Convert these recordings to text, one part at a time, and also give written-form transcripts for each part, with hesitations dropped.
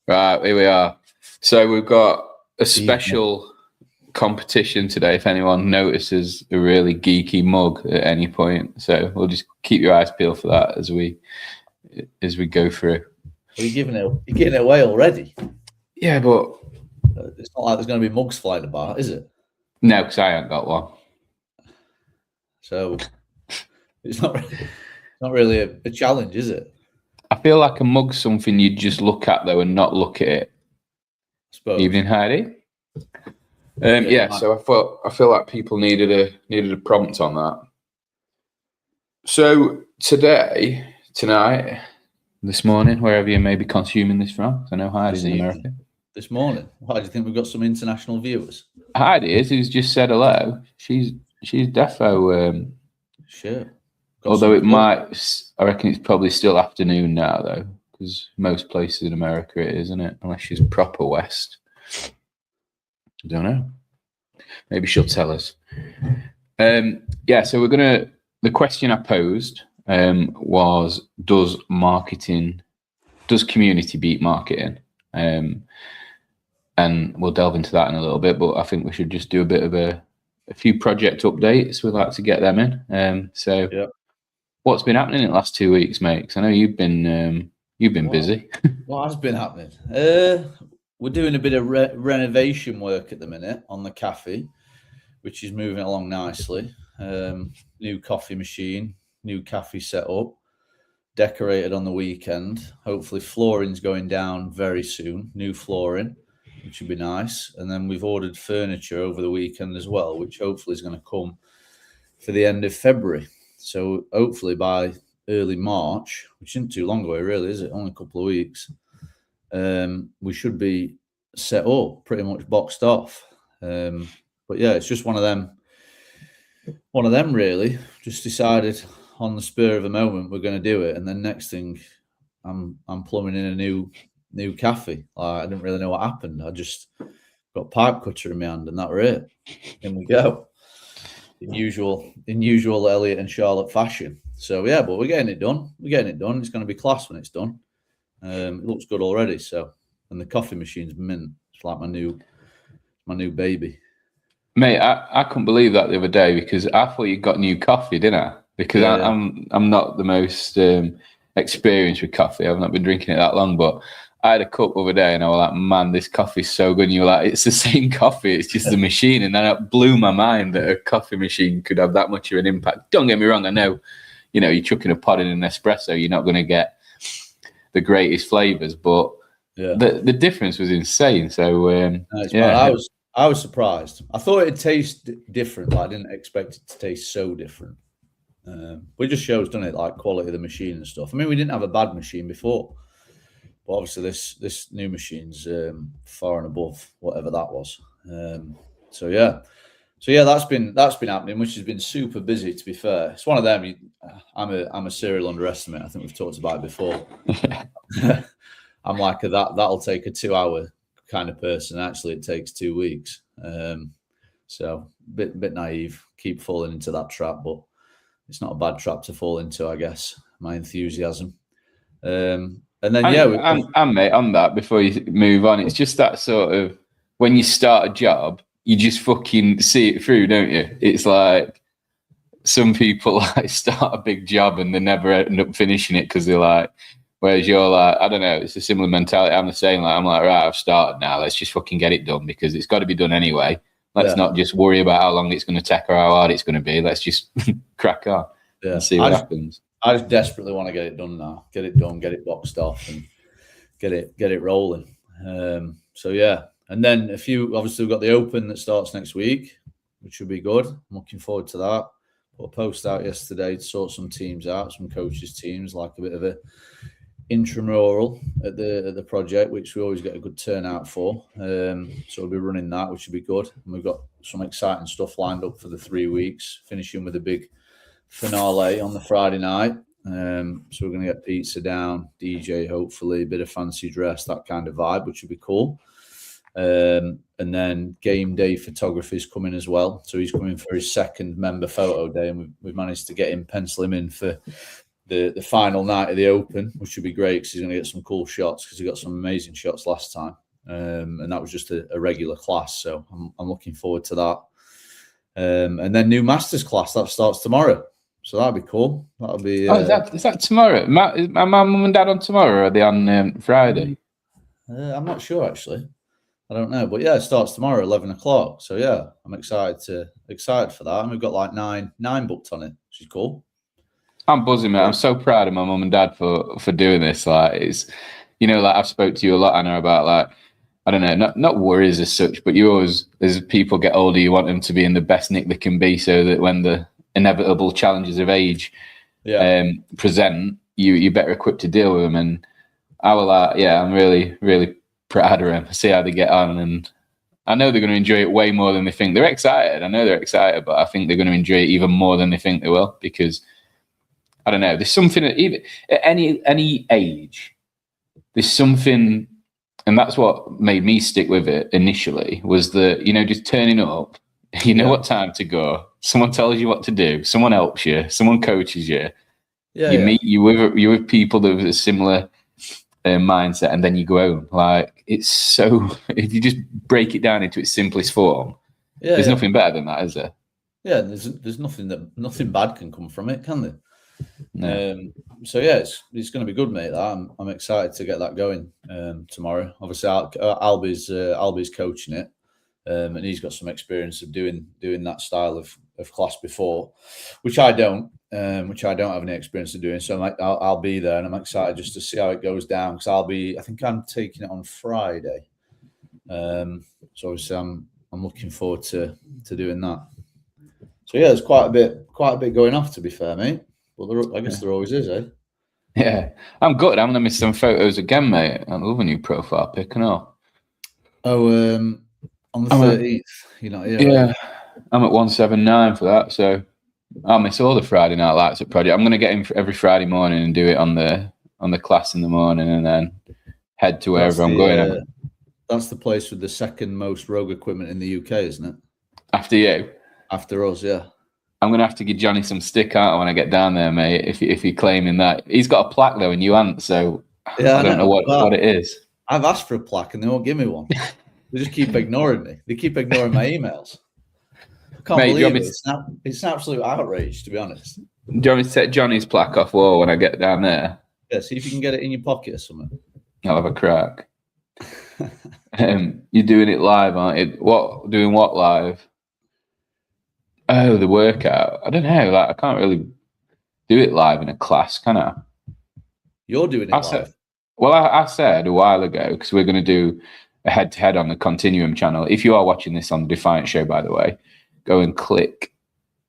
Right, here we are. So we've got a special competition today. If anyone notices a really geeky mug at any point, so we'll just keep your eyes peeled for that as we go through. Are you giving it away already? Yeah, but it's not like there's going to be mugs flying about, is it? No, because I haven't got one. So it's not really a challenge, is it? I feel like a mug's something you'd just look at though and not look at it. I suppose. Evening, Heidi. So I feel like people needed a prompt on that. So tonight, this morning, wherever you may be consuming this from, I know Heidi's in America. This morning, why do you think we've got some international viewers? Heidi is, who's just said hello. She's defo. Sure. Although it might, I reckon it's probably still afternoon now though, because most places in America it is, isn't it? Unless she's proper West. I don't know. Maybe she'll tell us. So the question I posed was, does community beat marketing? And we'll delve into that in a little bit, but I think we should just do a bit of a few project updates. We'd like to get them in. What's been happening in the last 2 weeks, mate? Because I know you've been busy. What has been happening? We're doing a bit of renovation work at the minute on the cafe, which is moving along nicely. New coffee machine, new cafe set up, decorated on the weekend. Hopefully flooring's going down very soon, new flooring, which would be nice. And then we've ordered furniture over the weekend as well, which hopefully is going to come for the end of February. So hopefully by early March, which isn't too long away really, is it? Only a couple of weeks. We should be set up, pretty much boxed off. But yeah, it's just one of them really. Just decided on the spur of the moment we're going to do it, and then next thing, I'm plumbing in a new cafe. I didn't really know what happened. I just got a pipe cutter in my hand, and that were it. In we go. In usual Elliot and Charlotte fashion. So yeah, but we're getting it done. It's going to be class when it's done. It looks good already. So, and the coffee machine's mint. It's like my new baby. Mate, I couldn't believe that the other day because I thought you got new coffee, didn't I? Because I'm not the most experienced with coffee. I've not been drinking it that long, but I had a cup the other day and I was like, man, this coffee's so good. And you were like, it's the same coffee, it's just the machine. And then it blew my mind that a coffee machine could have that much of an impact. Don't get me wrong, I know, you're chucking a pod in an espresso, you're not going to get the greatest flavors, but the difference was insane. So I was surprised. I thought it'd taste different, but I didn't expect it to taste so different. But it just shows, doesn't it, like quality of the machine and stuff. I mean, we didn't have a bad machine before, but obviously this new machine's far and above whatever that was. So yeah, that's been happening, which has been super busy. To be fair, it's one of them. I'm a serial underestimate. I think we've talked about it before. I'm like that'll take a 2-hour kind of person. Actually, it takes 2 weeks. So bit naive. Keep falling into that trap, but it's not a bad trap to fall into, I guess. My enthusiasm. And then mate, on that before you move on, it's just that sort of when you start a job, you just fucking see it through, don't you? It's like some people like start a big job and they never end up finishing it because they're like, whereas you're like, I don't know, it's a similar mentality. I'm the same. Like I'm like, right, I've started now. Let's just fucking get it done because it's got to be done anyway. Let's not just worry about how long it's going to take or how hard it's going to be. Let's just crack on and see what happens. I just desperately want to get it done now. Get it done, get it boxed off, and get it rolling. So yeah, and then obviously we've got the Open that starts next week, which should be good. I'm looking forward to that. Put a post out yesterday to sort some teams out, some coaches' teams, like a bit of a intramural at the project, which we always get a good turnout for. So we'll be running that, which should be good. And we've got some exciting stuff lined up for the 3 weeks, finishing with a big finale on the Friday night. So we're going to get pizza down, DJ, hopefully, a bit of fancy dress, that kind of vibe, which would be cool. And then game day photography is coming as well. So he's coming for his second member photo day, and we've managed to pencil him in for the final night of the Open, which should be great because he's going to get some cool shots because he got some amazing shots last time. And that was just a regular class. So I'm looking forward to that. And then new Masters class that starts tomorrow. So that'll be cool. That'll be. Is that tomorrow? Is my mum and dad on tomorrow, or are they on Friday? I'm not sure actually. I don't know, but yeah, it starts tomorrow, 11 o'clock. So yeah, I'm excited for that. And we've got like nine booked on it, which is cool. I'm buzzing, mate. I'm so proud of my mum and dad for doing this. Like, it's, like I've spoke to you a lot, Anna, about like, I don't know, not worries as such, but you always, as people get older, you want them to be in the best nick they can be, so that when the inevitable challenges of age present, you're better equipped to deal with them. And I will, I'm really, really proud of them. See how they get on, and I know they're going to enjoy it way more than they think. They're excited. I know they're excited, but I think they're going to enjoy it even more than they think they will, because I don't know. There's something even at any age. There's something, and that's what made me stick with it initially. Was that just turning up. You know what time to go. Someone tells you what to do. Someone helps you. Someone coaches you. Meet you with people that have a similar mindset, and then you go home. Like, it's so. If you just break it down into its simplest form, there's nothing better than that, is there? Yeah, there's nothing bad can come from it, can there? No. So yeah, it's going to be good, mate. I'm excited to get that going tomorrow. Obviously, Albie's coaching it, and he's got some experience of doing that style of class before, which I don't have any experience of doing. So I'll be there, and I'm excited just to see how it goes down, because I think I'm taking it on Friday. So obviously I'm looking forward to doing that. So yeah, there's quite a bit going off, to be fair, mate. Well, I guess there always is, eh? Yeah, I'm good. I'm gonna miss some photos again, mate. I love a new profile pic and all. Oh, on the 13th, you're not here. Yeah, I'm at 179 for that, so I'll miss all the Friday Night Lights at Project. I'm gonna get in every Friday morning and do it on the class in the morning, and then head to wherever I'm going. That's the place with the second most rogue equipment in the UK, isn't it? After you? After us, yeah. I'm going to have to give Johnny some stick out when I get down there, mate, if you're claiming that. He's got a plaque, though, and you haven't, so I don't know what it is. I've asked for a plaque, and they won't give me one. They just keep ignoring me. They keep ignoring my emails. I can't believe it. It's an absolute outrage, to be honest. Do you want me to take Johnny's plaque off wall when I get down there? Yeah, see if you can get it in your pocket or something. I'll have a crack. You're doing it live, aren't you? Doing what live? Oh, the workout. I don't know. Like, I can't really do it live in a class, can I? You're doing it live. I said a while ago, because we're going to do a head-to-head on the Continuum channel. If you are watching this on the Defiant Show, by the way, go and click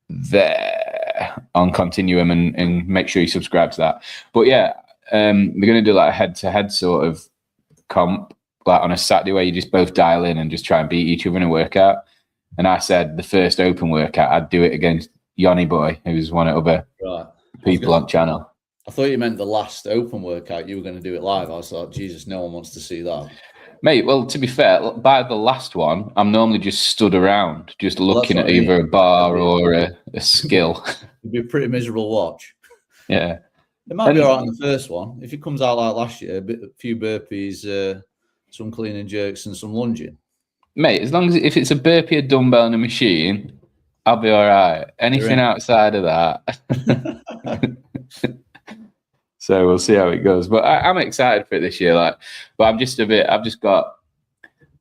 there on Continuum and make sure you subscribe to that. But yeah, we're going to do like a head-to-head sort of comp, like on a Saturday, where you just both dial in and just try and beat each other in a workout. And I said the first open workout, I'd do it against Yanni Boy, who's one of the other people on channel. I thought you meant the last open workout, you were going to do it live. I was like, Jesus, no one wants to see that. Mate, well, to be fair, by the last one, I'm normally just stood around, just looking at either a bar or a skill. It'd be a pretty miserable watch. Yeah. It might be all right on the first one. If it comes out like last year, a few burpees, some clean and jerks, and some lunging. Mate, as long as if it's a burpee, a dumbbell, and a machine, I'll be all right. Anything outside of that. So we'll see how it goes. But I'm excited for it this year. But I've just got,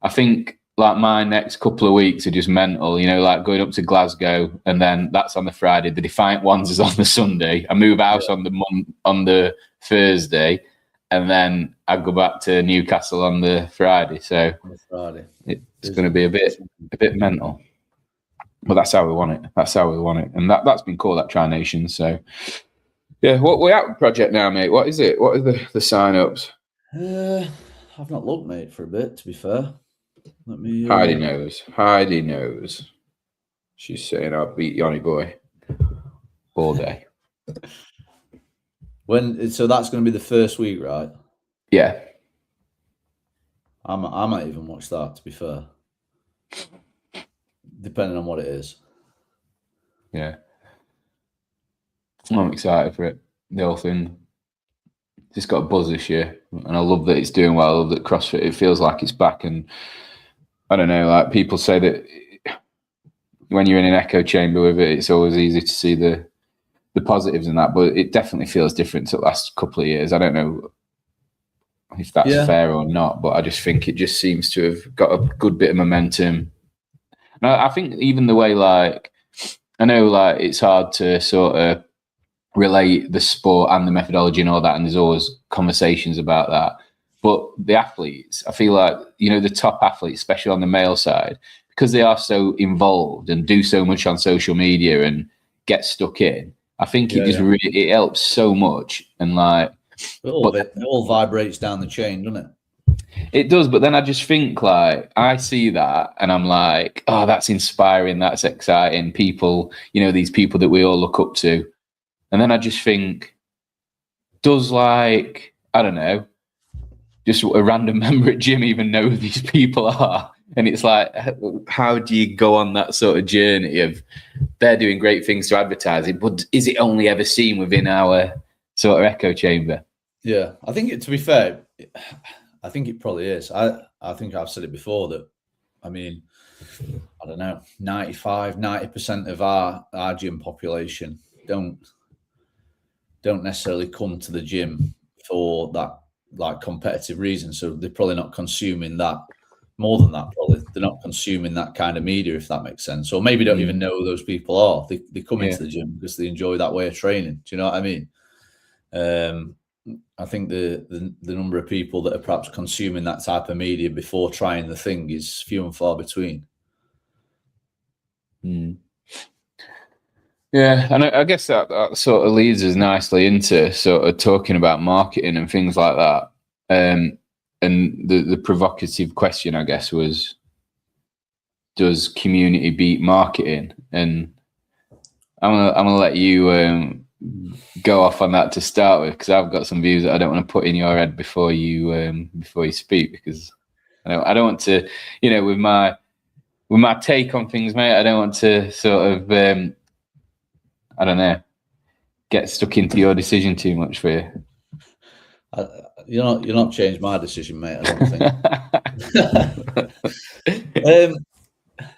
I think, like, my next couple of weeks are just mental, like going up to Glasgow, and then that's on the Friday. The Defiant Ones is on the Sunday. I move house on the Thursday, and then I go back to Newcastle on the Friday. So it's going to be a bit mental. But that's how we want it. And that's been called that Tri-Nation. So yeah, we're out with Project now, mate. What is it? What are the sign-ups? I've not looked, mate, for a bit, to be fair. Let me. Heidi knows. She's saying I'll beat Yanni Boy all day. So that's going to be the first week, right? Yeah. I might even watch that, to be fair. Depending on what it is. Yeah. I'm excited for it. the whole thing. It's got a buzz this year, and I love that it's doing well. I love that CrossFit, it feels like it's back. And I don't know, like people say that when you're in an echo chamber with it, it's always easy to see the positives in that, but it definitely feels different to the last couple of years. I don't know if that's fair or not, but I just think it just seems to have got a good bit of momentum. And I think even the way, like, I know like it's hard to sort of relate the sport and the methodology and all that, and there's always conversations about that. But the athletes, I feel like, you know, the top athletes, especially on the male side, because they are so involved and do so much on social media and get stuck in, I think it just really, it helps so much. And like, it all vibrates down the chain, doesn't it? It does, but then I just think, like, I see that and I'm like, oh, that's inspiring, that's exciting. People, you know, these people that we all look up to. And then I just think, does, like, I don't know, just a random member at gym even know who these people are? And it's like, how do you go on that sort of journey of they're doing great things to advertise it, but is it only ever seen within our sort of echo chamber? Yeah, I think to be fair, I think it probably is. I think I've said it before that, I mean, I don't know, 90% of our gym population don't necessarily come to the gym for that, like, competitive reason. So they're probably not consuming that. More than that, probably they're not consuming that kind of media, if that makes sense. Or maybe don't even know who those people are. They come into the gym because they enjoy that way of training. Do you know what I mean? I think the number of people that are perhaps consuming that type of media before trying the thing is few and far between. Yeah, and I guess that sort of leads us nicely into sort of talking about marketing and things like that. And the provocative question, I guess, was, does community beat marketing? And I'm gonna let you go off on that to start with, because I've got some views that I don't want to put in your head before you speak, because I don't want to, you know, with my take on things, mate, I don't want to sort of I don't know, get stuck into your decision too much for you. You're not changed my decision, mate, I don't think.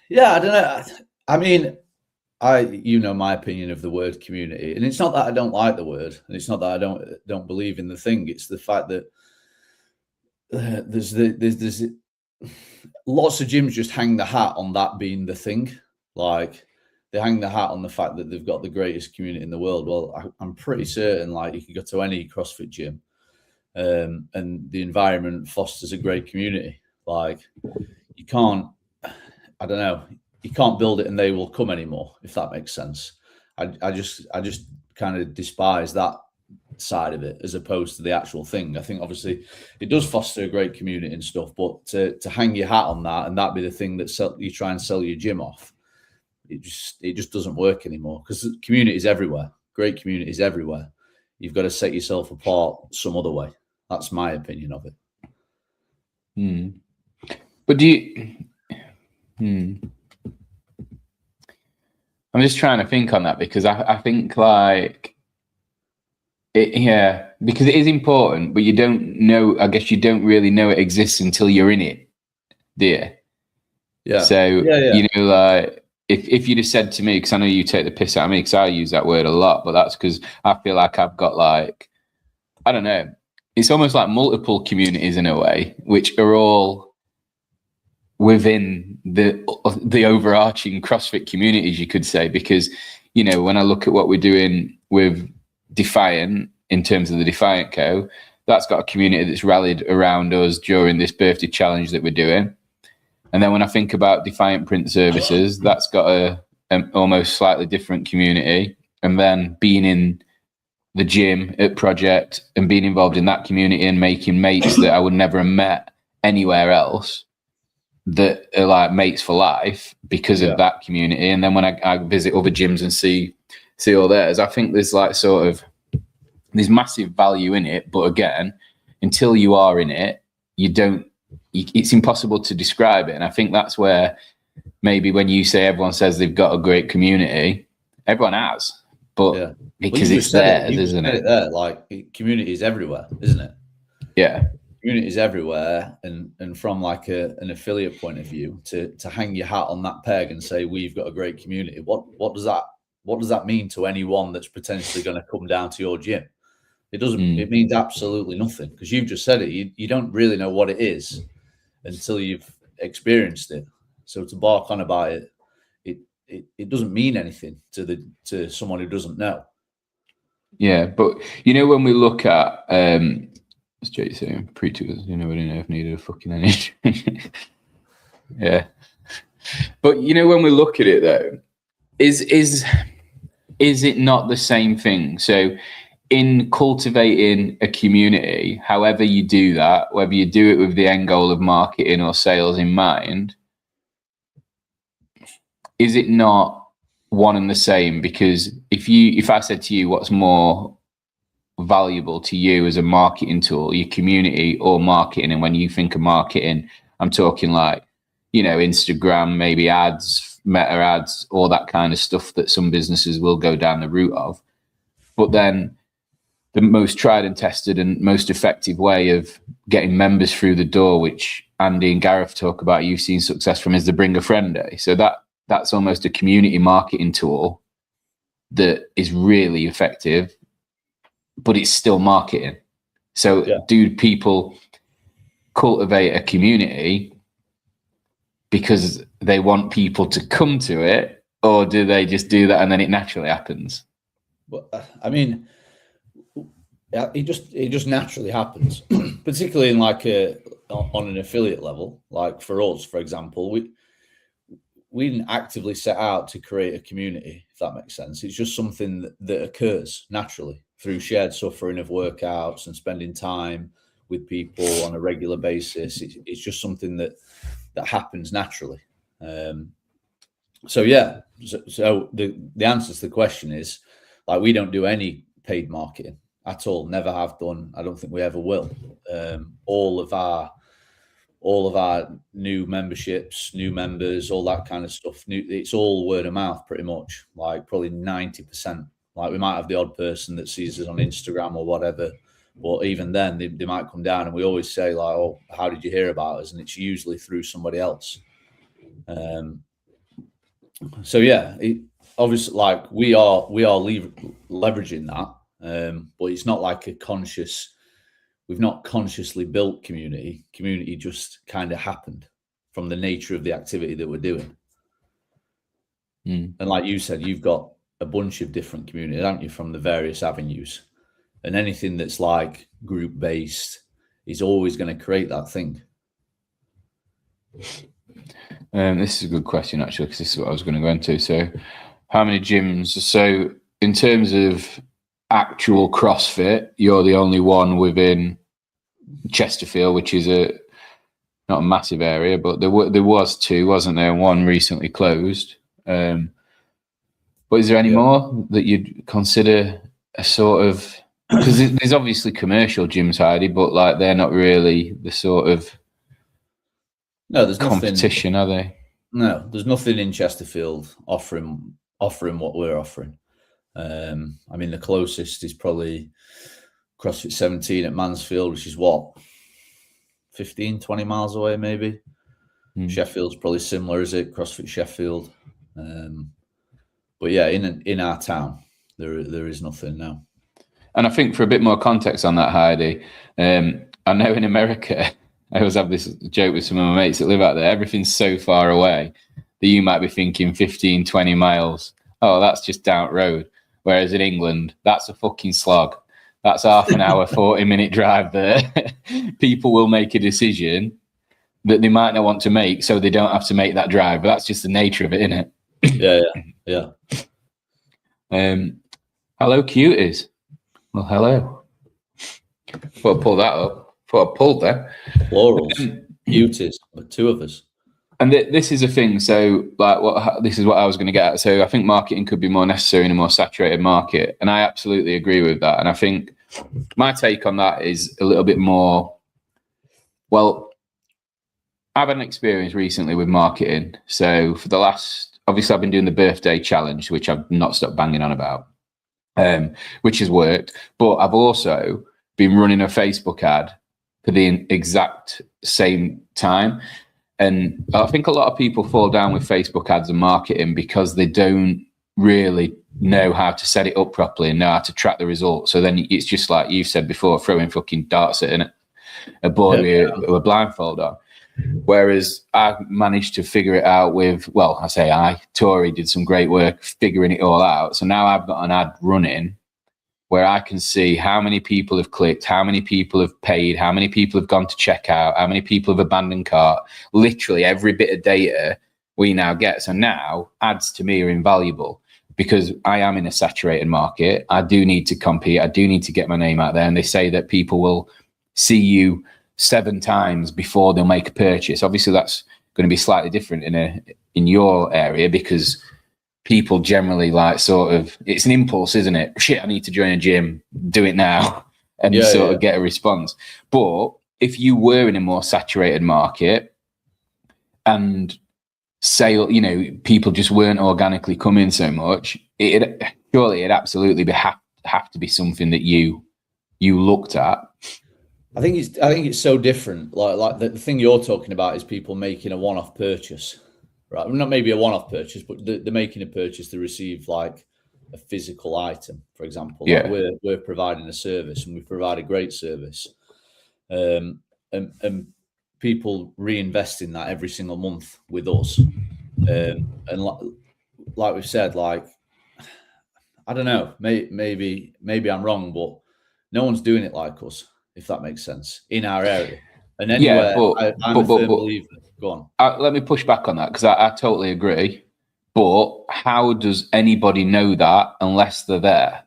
Yeah, I don't know. I mean, you know my opinion of the word community, and it's not that I don't like the word, and it's not that I don't believe in the thing. It's the fact that there's lots of gyms just hang the hat on that being the thing. Like, they hang the hat on the fact that they've got the greatest community in the world. Well, I'm pretty certain, like, you can go to any CrossFit gym, and the environment fosters a great community. Like, you can't, I don't know, you can't build it and they will come anymore, if that makes sense. I just kind of despise that side of it as opposed to the actual thing. I think obviously it does foster a great community and stuff, but to hang your hat on that and that be the thing that you try and sell your gym off, it just doesn't work anymore, because community is everywhere. Great community is everywhere. You've got to set yourself apart some other way. That's my opinion of it. But do you? I'm just trying to think on that, because I think, like, because it is important, but you don't know. I guess you don't really know it exists until you're in it, do you? Yeah. So you know, like, if you'd have said to me, because I know you take the piss out of me, because I use that word a lot, but that's because I feel like I've got, like, I don't know, it's almost like multiple communities in a way, which are all within the overarching CrossFit communities, you could say. Because, you know, when I look at what we're doing with Defiant in terms of the Defiant Co, that's got a community that's rallied around us during this birthday challenge that we're doing. And then when I think about Defiant Print Services, that's got a almost slightly different community. And then being in the gym at Project and being involved in that community and making mates that I would never have met anywhere else, that are like mates for life because of that community. And then when I visit other gyms and see all theirs, I think there's, like, sort of, there's massive value in it. But again, until you are in it, it's impossible to describe it. And I think that's where maybe when you say everyone says they've got a great community, everyone has. but because it's theirs, isn't it? There, like community is everywhere, isn't it? Yeah, community is everywhere, and from like an affiliate point of view, to hang your hat on that peg and say we've got a great community. What does that mean to anyone that's potentially going to come down to your gym? It doesn't. It means absolutely nothing, because you've just said it. You don't really know what it is until you've experienced it. So to bark on about it, it doesn't mean anything to someone who doesn't know. Yeah, but when we look at as Jay saying, preachers, nobody know if needed a fucking energy. Yeah, but when we look at it though, is it not the same thing? So in cultivating a community, however you do that, whether you do it with the end goal of marketing or sales in mind, is it not one and the same? Because if I said to you, what's more valuable to you as a marketing tool, your community or marketing? And when you think of marketing, I'm talking like, Instagram, maybe ads, meta ads, all that kind of stuff that some businesses will go down the route of. But then the most tried and tested and most effective way of getting members through the door, which Andy and Gareth talk about, you've seen success from, is the Bring a Friend Day. So that's almost a community marketing tool that is really effective, but it's still marketing. So do people cultivate a community because they want people to come to it, or do they just do that and then it naturally happens? Well, I mean, it just naturally happens, particularly in like on an affiliate level. Like for us, for example, we didn't actively set out to create a community, if that makes sense. It's just something that occurs naturally through shared suffering of workouts and spending time with people on a regular basis. It's just something that happens naturally. So the answer to the question is, like, we don't do any paid marketing at all. Never have done. I don't think we ever will. All of our new memberships, new members, all that kind of stuff, it's all word of mouth pretty much, like probably 90%. Like we might have the odd person that sees us on Instagram or whatever, but even then they might come down, and we always say like, oh, how did you hear about us? And it's usually through somebody else. So yeah, obviously, like we are leveraging that, but it's not like we've not consciously built community. Community just kind of happened from the nature of the activity that we're doing. And like you said, you've got a bunch of different communities, haven't you, from the various avenues, and anything that's like group based is always going to create that thing. This is a good question, actually, because this is what I was going to go into. So how many gyms? So in terms of actual CrossFit, you're the only one within Chesterfield, which is not a massive area, but there was two, wasn't there? And one recently closed. But is there any more that you'd consider a sort of, because there's obviously commercial gyms, Heidi, but like they're not really the sort of there's competition, are they? No, there's nothing in Chesterfield offering what we're offering. I mean, the closest is probably CrossFit 17 at Mansfield, which is what, 15, 20 miles away, maybe. Sheffield's probably similar, is it? CrossFit Sheffield. But yeah, in our town, there is nothing now. And I think for a bit more context on that, Heidi, I know in America, I always have this joke with some of my mates that live out there. Everything's so far away that you might be thinking 15, 20 miles. Oh, that's just down road. Whereas in England, that's a fucking slog. That's half an hour, 40-minute drive there. People will make a decision that they might not want to make, so they don't have to make that drive. But that's just the nature of it, isn't it? Yeah. Hello, cuties. Well, hello. Thought I'd pull that up. Thought I pulled that. Plurals. Cuties. Two of us. And this is a thing. So, like, this is what I was going to get at. So, I think marketing could be more necessary in a more saturated market, and I absolutely agree with that. And I think my take on that is a little bit more. Well, I've had an experience recently with marketing. So, for the last, obviously, I've been doing the birthday challenge, which I've not stopped banging on about. which has worked. But I've also been running a Facebook ad for the exact same time. And I think a lot of people fall down with Facebook ads and marketing because they don't really know how to set it up properly and know how to track the results. So then it's just like you've said before, throwing fucking darts at a board with a blindfold on. Whereas I managed to figure it out with, well, Tori did some great work figuring it all out. So now I've got an ad running where I can see how many people have clicked, how many people have paid, how many people have gone to checkout, how many people have abandoned cart, literally every bit of data we now get. So now ads to me are invaluable because I am in a saturated market. I do need to compete. I do need to get my name out there. And they say that people will see you 7 times before they'll make a purchase. Obviously, that's going to be slightly different in your area because people generally like sort of, it's an impulse, isn't it? Shit, I need to join a gym, do it now, and of get a response. But if you were in a more saturated market and people just weren't organically coming so much, it'd absolutely have to be something that you looked at. I think it's so different. Like the thing you're talking about is people making a one-off purchase. Right, not maybe a one-off purchase, but they're making a purchase to receive like a physical item, for example. Yeah. Like we're providing a service, and we provide a great service, and people reinvest in that every single month with us. And like we've said, like I don't know, maybe I'm wrong, but no one's doing it like us, if that makes sense, in our area. And anywhere, I'm a firm believer. Go on. Let me push back on that because I totally agree. But how does anybody know that unless they're there?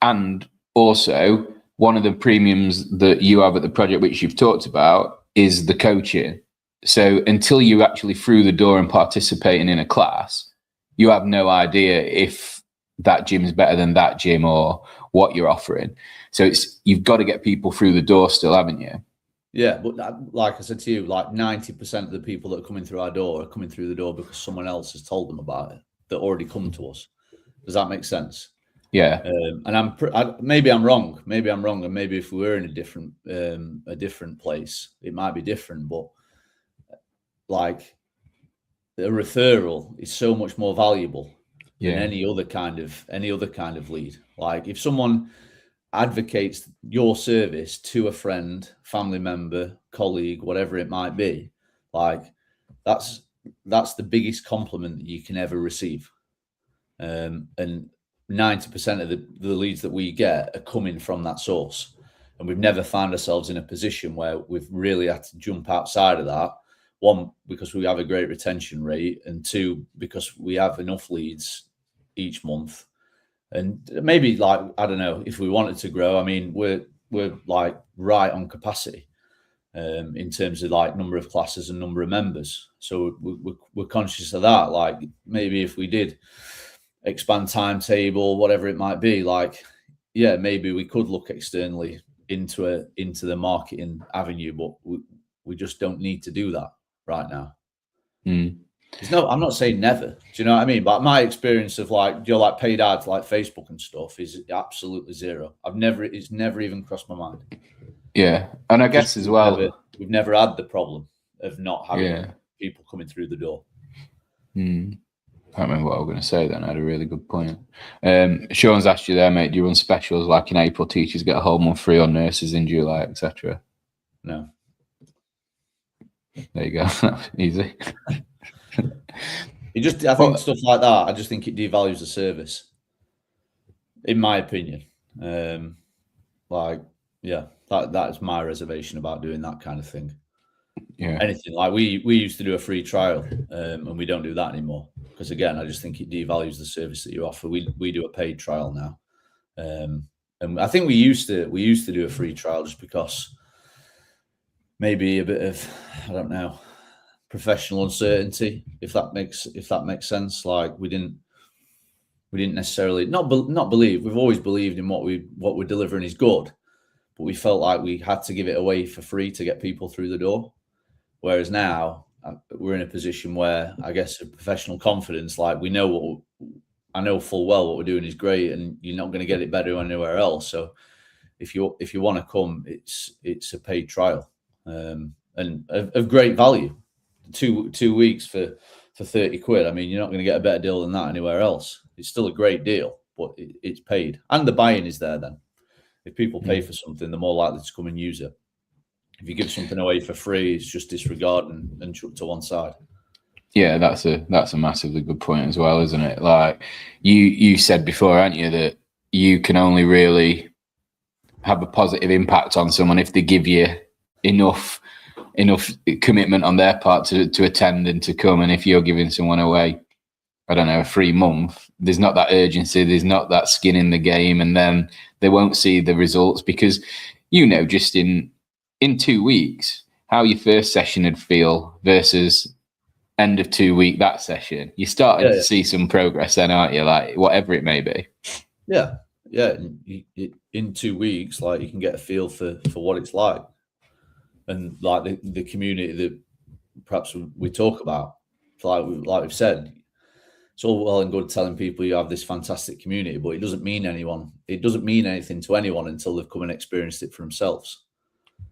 And also, one of the premiums that you have at the project, which you've talked about, is the coaching. So until you actually through the door and participating in a class, you have no idea if that gym is better than that gym or what you're offering. So you've got to get people through the door still, haven't you? Yeah, but like I said to you, like 90% of the people that are coming through our door are coming through the door because someone else has told them about it that already come to us. Does that make sense? Yeah. And maybe I'm wrong. Maybe I'm wrong. And maybe if we were in a different place, it might be different. But like the referral is so much more valuable than any other kind of lead. Like if someone advocates your service to a friend, family member, colleague, whatever it might be, like that's the biggest compliment that you can ever receive. And 90% of the leads that we get are coming from that source. And we've never found ourselves in a position where we've really had to jump outside of that. One, because we have a great retention rate, and two, because we have enough leads each month. And maybe like, I don't know, if we wanted to grow, I mean, we're like right on capacity in terms of like number of classes and number of members. So we're conscious of that. Like maybe if we did expand timetable, whatever it might be, like, yeah, maybe we could look externally into the marketing avenue, but we just don't need to do that right now. I'm not saying never. Do you know what I mean? But my experience of like paid ads like Facebook and stuff is absolutely zero. It's never even crossed my mind. Yeah. And I guess as well, we've never had the problem of not having people coming through the door. I can't remember what I was going to say then. I had a really good point. Sean's asked you there, mate, do you run specials like in April, teachers get a whole month free on nurses in July, etc.? No. There you go. Easy. I think stuff like that, I just think it devalues the service, in my opinion. That is my reservation about doing that kind of thing. Yeah. Anything like we used to do a free trial, and we don't do that anymore because again, I just think it devalues the service that you offer. We do a paid trial now, and I think we used to do a free trial just because maybe a bit of, I don't know, professional uncertainty, if that makes sense. Like we didn't necessarily not believe. We've always believed in what we're delivering is good, but we felt like we had to give it away for free to get people through the door. Whereas now we're in a position where I guess a professional confidence, like we know I know full well what we're doing is great, and you're not going to get it better anywhere else. So if you want to come, it's a paid trial, and of great value. 2 weeks for 30 quid. I mean, you're not going to get a better deal than that anywhere else. It's still a great deal, but it's paid, and the buy-in is there. Then, if people pay for something, they're more likely to come and use it. If you give something away for free, it's just disregard and chuck to one side. Yeah, that's a massively good point as well, isn't it? Like you said before, aren't you, that you can only really have a positive impact on someone if they give you enough commitment on their part to attend and to come. And if you're giving someone away, I don't know, a free month, there's not that urgency, there's not that skin in the game, and then they won't see the results because, just in 2 weeks, how your first session would feel versus end of 2 week that session, you're starting to see some progress then, aren't you? Like whatever it may be. Yeah. In 2 weeks, like you can get a feel for what it's like, and like the community that perhaps we talk about. Like we've said, it's all well and good telling people you have this fantastic community, but it doesn't mean anything to anyone until they've come and experienced it for themselves.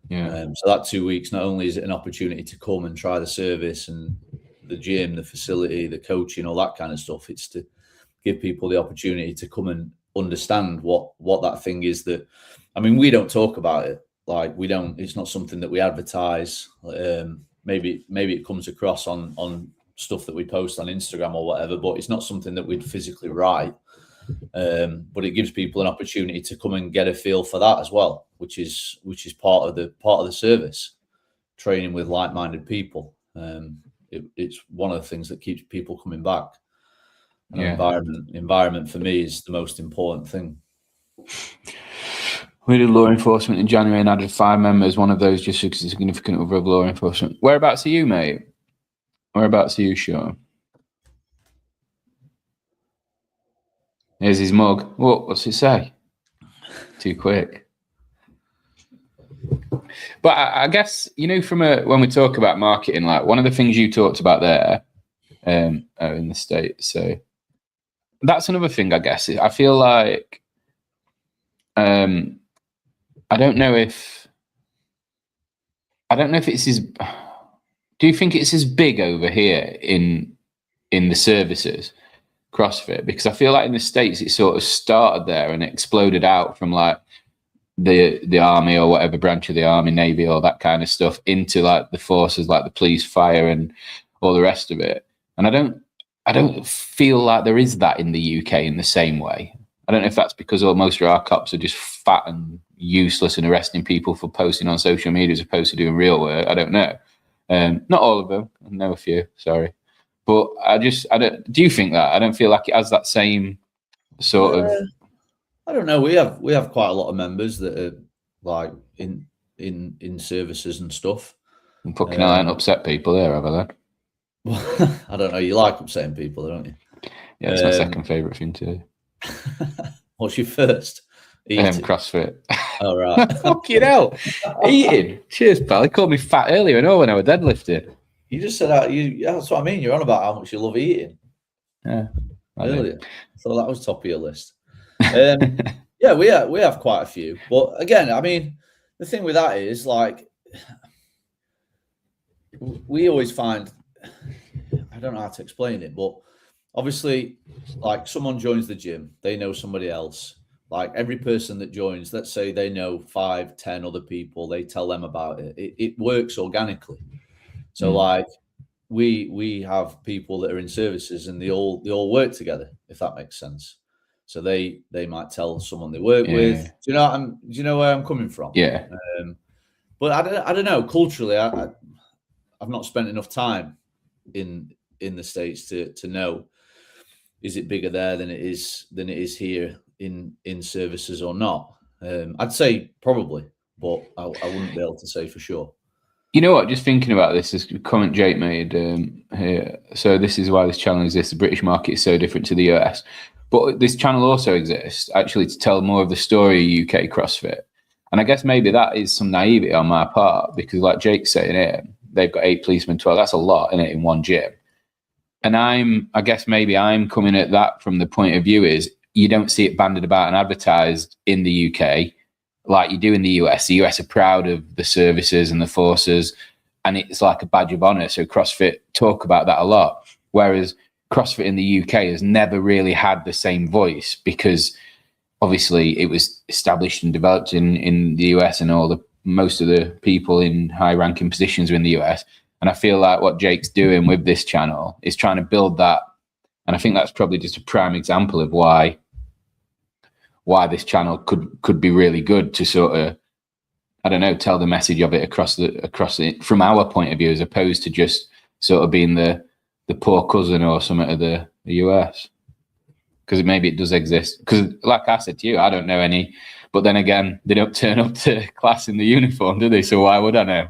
Yeah. So that 2 weeks, not only is it an opportunity to come and try the service and the gym, the facility, the coaching, all that kind of stuff, it's to give people the opportunity to come and understand what that thing is. That, I mean, we don't talk about it. Like it's not something that we advertise. Maybe it comes across on stuff that we post on Instagram or whatever, but it's not something that we'd physically write. But it gives people an opportunity to come and get a feel for that as well, which is part of the service, training with like-minded people. It's one of the things that keeps people coming back. Environment for me is the most important thing. We did law enforcement in January and added 5 members. One of those just a significant other of law enforcement. Whereabouts are you, mate? Whereabouts are you, Sean? Here's his mug. What's it say? Too quick. But I guess, from when we talk about marketing, like one of the things you talked about there in the States. So that's another thing, I guess. I feel like I don't know if it's as. Do you think it's as big over here in the services, CrossFit? Because I feel like in the States it sort of started there and exploded out from like the army or whatever branch of the army, navy, all that kind of stuff into like the forces, like the police, fire, and all the rest of it. And I don't feel like there is that in the UK in the same way. I don't know if that's because most of our cops are just fat and useless and arresting people for posting on social media as opposed to doing real work. I don't know. Not all of them. I know a few. Sorry, but I don't. Do you think that? I don't feel like it has that same sort of. I don't know. We have quite a lot of members that are like in services and stuff. And fucking hell, I ain't upset people there, have I then? Well, I don't know. You like upsetting people, don't you? Yeah, it's my second favourite thing to do. What's your first? CrossFit. All right. Fucking hell. Eating. Cheers, pal. He called me fat earlier. I know when I was deadlifting. You just said that. That's what I mean. You're on about how much you love eating. Yeah. Earlier. So that was top of your list. Yeah, we have quite a few. But again, I mean, the thing with that is like we always find, I don't know how to explain it, but obviously, like someone joins the gym, they know somebody else. Like every person that joins, let's say they know 5, 10 other people, they tell them about it. It works organically. So like we have people that are in services and they all work together, if that makes sense. So they might tell someone they work with. Do you know where I'm coming from? Yeah. But I don't know. Culturally, I've not spent enough time in the States to know, is it bigger there than it is here in services or not? I'd say probably, but I wouldn't be able to say for sure. You know what? Just thinking about this comment Jake made here. So this is why this channel exists. The British market is so different to the US. But this channel also exists actually to tell more of the story of UK CrossFit. And I guess maybe that is some naivety on my part because like Jake's saying here, they've got 8 policemen, 12. That's a lot in one gym. I guess maybe I'm coming at that from the point of view is you don't see it bandied about and advertised in the UK like you do in the US. The US are proud of the services and the forces, and it's like a badge of honor. So CrossFit talk about that a lot. Whereas CrossFit in the UK has never really had the same voice because obviously it was established and developed in the US, and most of the people in high ranking positions are in the US. And I feel like what Jake's doing with this channel is trying to build that. And I think that's probably just a prime example of why this channel could be really good to sort of, I don't know, tell the message of it across it from our point of view, as opposed to just sort of being the poor cousin or something of the US. Because maybe it does exist. Because like I said to you, I don't know any, but then again, they don't turn up to class in the uniform, do they? So why would I know?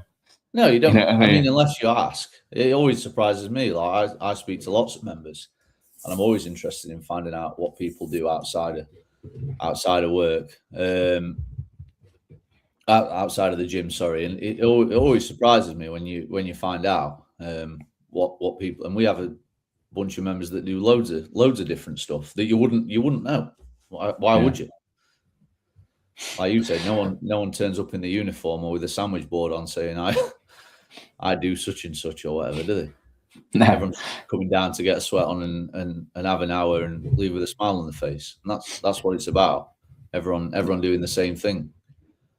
No, you don't. You know what I mean? Unless you ask. It always surprises me. Like I speak to lots of members, and I'm always interested in finding out what people do outside of work, outside of the gym. Sorry, and it always surprises me when you find out what people. And we have a bunch of members that do loads of different stuff that you wouldn't know. Why would you? Like you said, no one turns up in the uniform or with a sandwich board on saying I do such and such or whatever, do they? No. Everyone's coming down to get a sweat on and have an hour and leave with a smile on the face. And that's what it's about. Everyone doing the same thing.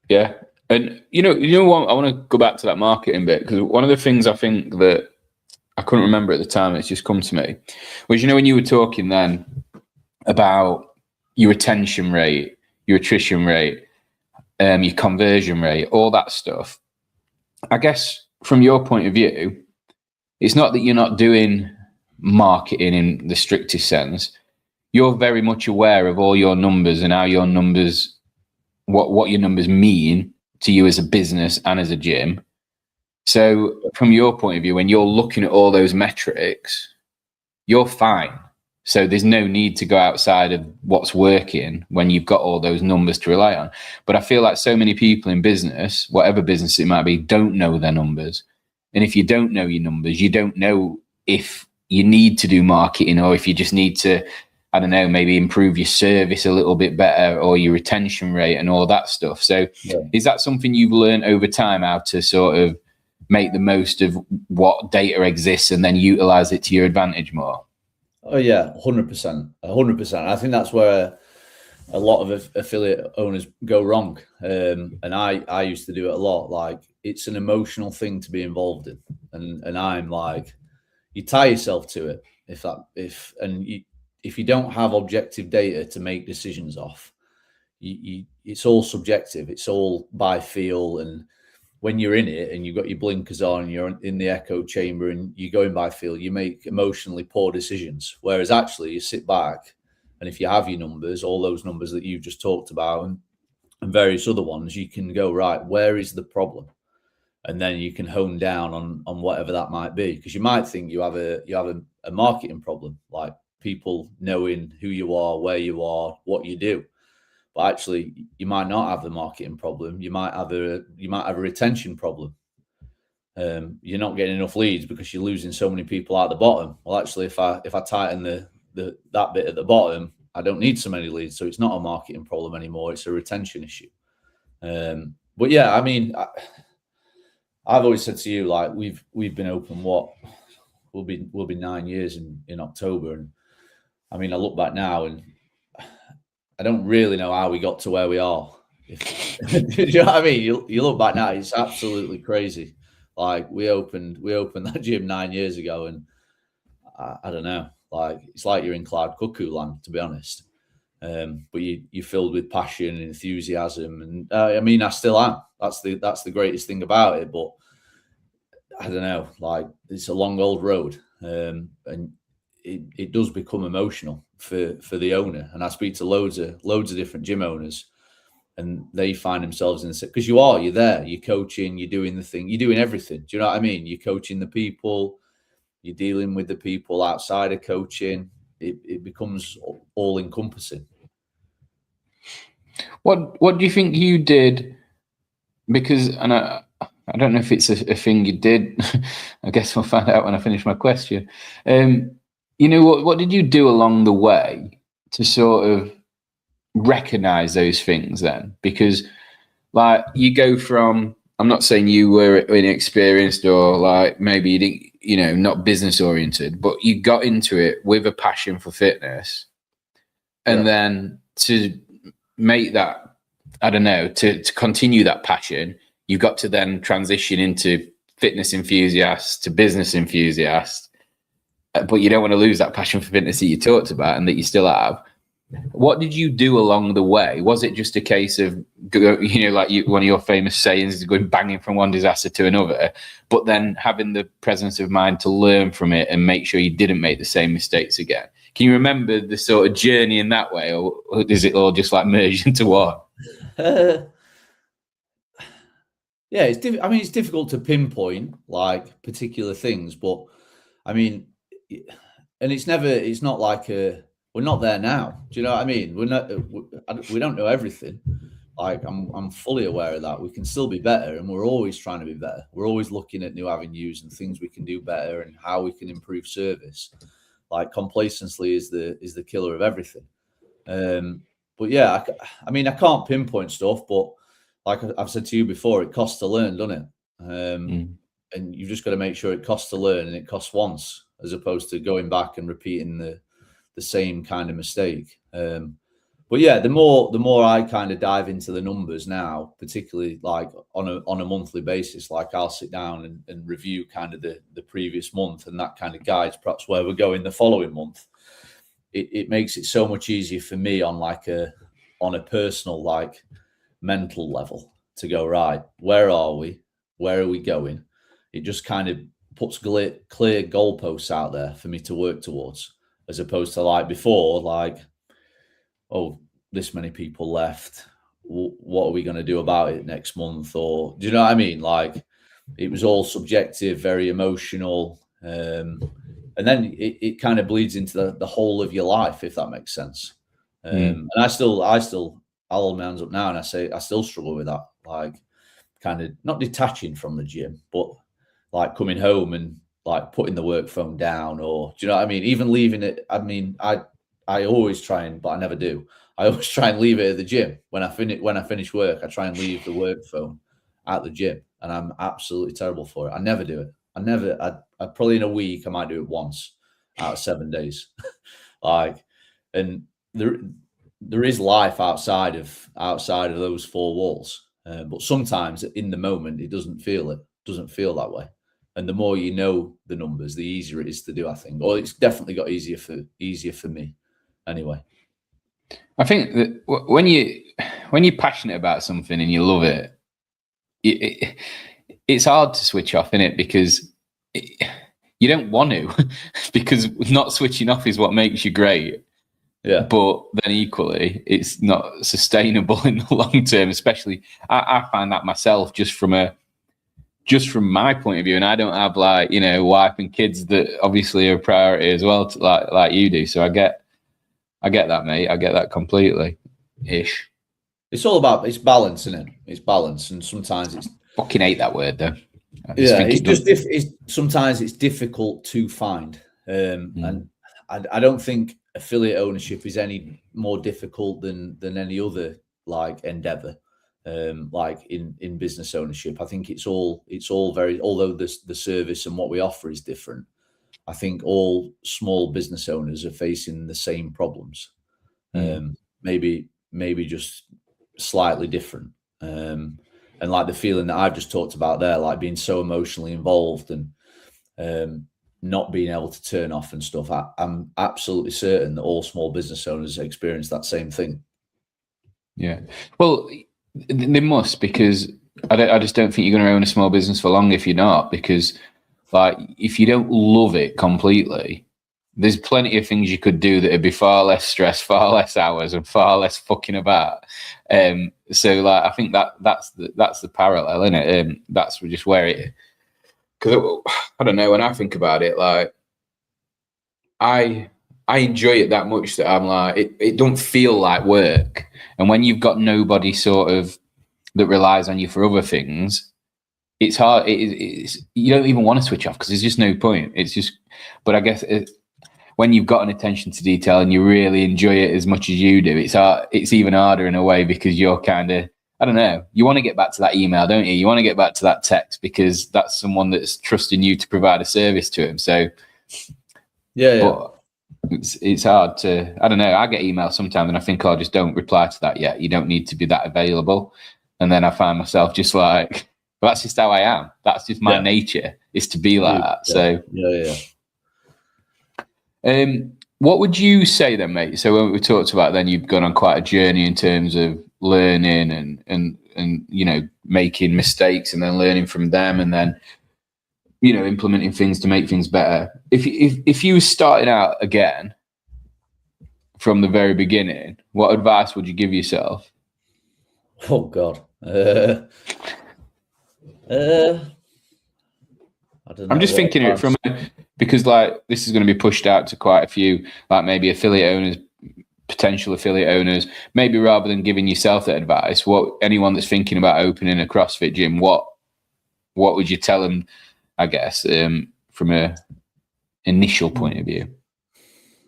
Yeah. And you know what, I want to go back to that marketing bit, because one of the things I think that I couldn't remember at the time, it's just come to me, was, when you were talking then about your retention rate, your attrition rate, your conversion rate, all that stuff. I guess from your point of view, it's not that you're not doing marketing in the strictest sense. You're very much aware of all your numbers and how your numbers, what your numbers mean to you as a business and as a gym. So from your point of view, when you're looking at all those metrics, you're fine. So there's no need to go outside of what's working when you've got all those numbers to rely on. But I feel like so many people in business, whatever business it might be, don't know their numbers. And if you don't know your numbers, you don't know if you need to do marketing or if you just need to, I don't know, maybe improve your service a little bit better or your retention rate and all that stuff. So Is that something you've learned over time, how to sort of make the most of what data exists and then utilize it to your advantage more? Oh yeah, 100%, 100%. I think that's where a lot of affiliate owners go wrong. And I used to do it a lot. Like, it's an emotional thing to be involved in, and I'm like, you tie yourself to it if you don't have objective data to make decisions off, it's all subjective. It's all by feel. And when you're in it and you've got your blinkers on and you're in the echo chamber and you're going by feel, you make emotionally poor decisions. Whereas actually you sit back, and if you have your numbers, all those numbers that you've just talked about and various other ones, you can go, right, where is the problem? And then you can hone down on whatever that might be. Because you might think you have a marketing problem, like people knowing who you are, where you are, what you do. But actually, you might not have the marketing problem. You might have a retention problem. You're not getting enough leads because you're losing so many people at the bottom. Well, actually, if I tighten that bit at the bottom, I don't need so many leads. So it's not a marketing problem anymore. It's a retention issue. But yeah, I mean, I've always said to you, like, we've been open, what will be 9 years in October, and I mean, I look back now and I don't really know how we got to where we are. Do you know what I mean? You look back now, it's absolutely crazy. Like, we opened that gym 9 years ago, and I don't know. Like, it's like you're in cloud cuckoo land, to be honest. But you're filled with passion and enthusiasm, and I mean, I still am. That's the greatest thing about it. But I don't know. Like, it's a long old road, and it does become emotional for the owner. And I speak to loads of different gym owners, and they find themselves in, because you're there, you're coaching, you're doing the thing, you're doing everything. Do you know what I mean? You're coaching the people, you're dealing with the people outside of coaching. It becomes all encompassing. What do you think you did? Because, and I don't know if it's a thing you did. I guess we'll find out when I finish my question. you know, what did you do along the way to sort of recognize those things then? Because like you go from, I'm not saying you were inexperienced or like maybe you didn't, you know, not business oriented, but you got into it with a passion for fitness. And then to make that, I don't know, to continue that passion, you've got to then transition into fitness enthusiast to business enthusiast. But you don't want to lose that passion for fitness that you talked about and that you still have. What did you do along the way? Was it just a case of, you know, like one of your famous sayings is going banging from one disaster to another, but then having the presence of mind to learn from it and make sure you didn't make the same mistakes again? Can you remember the sort of journey in that way, or is it all just like merged into one? Yeah, it's difficult to pinpoint like particular things, but I mean, and it's not like we're not there now. Do you know what I mean? We don't know everything. Like I'm fully aware of that. We can still be better, and we're always trying to be better. We're always looking at new avenues and things we can do better and how we can improve service. Like complacency is the killer of everything. But yeah, I mean, I can't pinpoint stuff, but like I've said to you before, it costs to learn, doesn't it? And you've just got to make sure it costs to learn and it costs once, as opposed to going back and repeating the same kind of mistake. But yeah, the more I kind of dive into the numbers now, particularly like on a monthly basis, like I'll sit down and review kind of the previous month, and that kind of guides perhaps where we're going the following month. It makes it so much easier for me on a personal, like mental level to go, right, where are we? Where are we going? It just kind of puts clear goalposts out there for me to work towards, as opposed to like before, like, oh, this many people left. What are we going to do about it next month? Or do you know what I mean? Like it was all subjective, very emotional. And then it kind of bleeds into the whole of your life, if that makes sense. And I'll hold my hands up now and I say, I still struggle with that. Like kind of not detaching from the gym, but like coming home and like putting the work phone down, or do you know what I mean? Even leaving it. I mean, I always try but I never do. I always try and leave it at the gym. When I finish work, I try and leave the work phone at the gym, and I'm absolutely terrible for it. I never do it. I probably in a week I might do it once out of 7 days. Like, and there is life outside of those four walls, but sometimes in the moment it doesn't feel that way. And the more you know the numbers, the easier it is to do, I think. Or it's definitely got easier for me anyway. I think that when you're passionate about something and you love it, it's hard to switch off, innit? Because you don't want to, because not switching off is what makes you great. Yeah. But then equally, it's not sustainable in the long term. Especially, I find that myself just from my point of view, and I don't have like, you know, wife and kids that obviously are a priority as well, like you do. So I get that, mate. I get that completely. Ish. It's all about balance, isn't it? It's balance, and sometimes it's fucking hate that word though. Sometimes it's difficult to find, and I don't think affiliate ownership is any more difficult than any other like endeavor. Like in business ownership, I think it's all very, although the service and what we offer is different, I think all small business owners are facing the same problems. Maybe just slightly different. And like the feeling that I've just talked about there, like being so emotionally involved and not being able to turn off and stuff. I'm absolutely certain that all small business owners experience that same thing. Yeah. Well, they must, because I just don't think you're going to own a small business for long if you're not, because like if you don't love it completely, there's plenty of things you could do that would be far less stress, far less hours, and far less fucking about. So like I think that's the parallel, isn't it? That's just where it. Because I don't know, when I think about it, like I enjoy it that much that I'm like, it don't feel like work. And when you've got nobody sort of that relies on you for other things, it's hard. It's you don't even want to switch off because there's just no point. It's just, but I guess when you've got an attention to detail and you really enjoy it as much as you do, it's even harder in a way, because you're kind of, I don't know, you want to get back to that email, don't you? You want to get back to that text, because that's someone that's trusting you to provide a service to him. So but it's hard to, I don't know, I get emails sometimes and I think, oh, just don't reply to that yet. You don't need to be that available. And then I find myself just like, well, that's just how I am. That's just my nature, is to be like that. So what would you say then, mate? So when we talked about, then you've gone on quite a journey in terms of learning and you know, making mistakes and then learning from them, and then, you know, implementing things to make things better. If you were starting out again from the very beginning, what advice would you give yourself? Oh God. I don't know. I'm just thinking it from because like this is going to be pushed out to quite a few, like maybe affiliate owners, potential affiliate owners. Maybe rather than giving yourself that advice, what anyone that's thinking about opening a CrossFit gym, what would you tell them? I guess from a initial point of view.